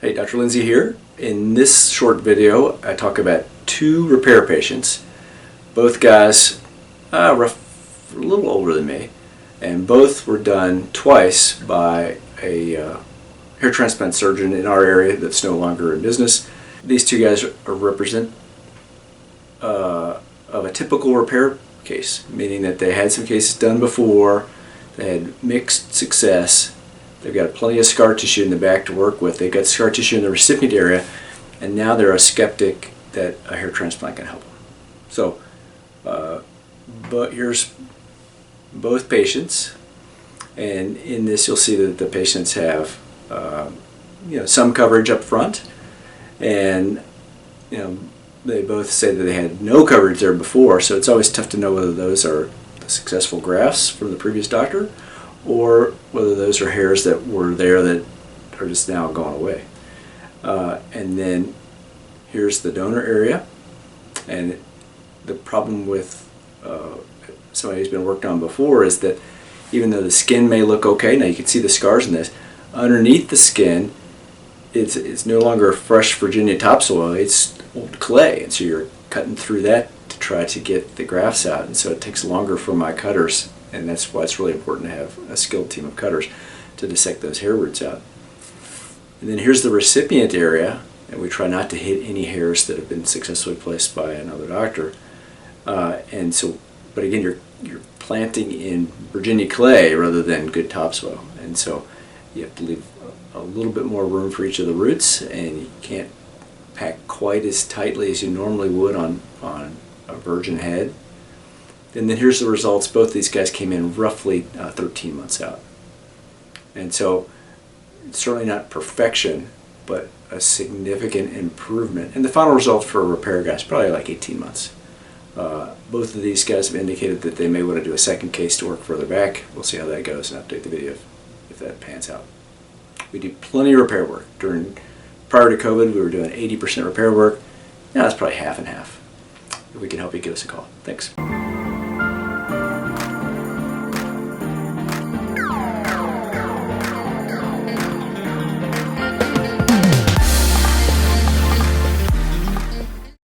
Hey, Dr. Lindsey here. In this short video, I talk about two repair patients. Both guys, a little older than me, and both were done twice by a hair transplant surgeon in our area that's no longer in business. These two guys represent of a typical repair case, meaning that they had some cases done before, they had mixed success. They've got plenty of scar tissue in the back to work with. They've got scar tissue in the recipient area, and now they're a skeptic that a hair transplant can help them. So, but here's both patients, and in this you'll see that the patients have some coverage up front, and they both say that they had no coverage there before. So it's always tough to know whether those are the successful grafts from the previous doctor, or whether those are hairs that were there that are just now gone away. And then here's the donor area, and the problem with somebody who's been worked on before is that even though the skin may look okay, now you can see the scars in this, underneath the skin it's no longer fresh Virginia topsoil, it's old clay, and so you're cutting through that to try to get the grafts out, and so it takes longer for my cutters. And that's why it's really important to have a skilled team of cutters to dissect those hair roots out. And then here's the recipient area, and we try not to hit any hairs that have been successfully placed by another doctor. But again, you're planting in Virginia clay rather than good topsoil, and so you have to leave a little bit more room for each of the roots, and you can't pack quite as tightly as you normally would on a virgin head. And then here's the results. Both these guys came in roughly 13 months out. And so it's certainly not perfection, but a significant improvement. And the final result for a repair guy is probably like 18 months. Both of these guys have indicated that they may want to do a second case to work further back. We'll see how that goes and update the video if that pans out. We do plenty of repair work. Prior to COVID, we were doing 80% repair work. Now it's probably half and half. If we can help you, give us a call. Thanks.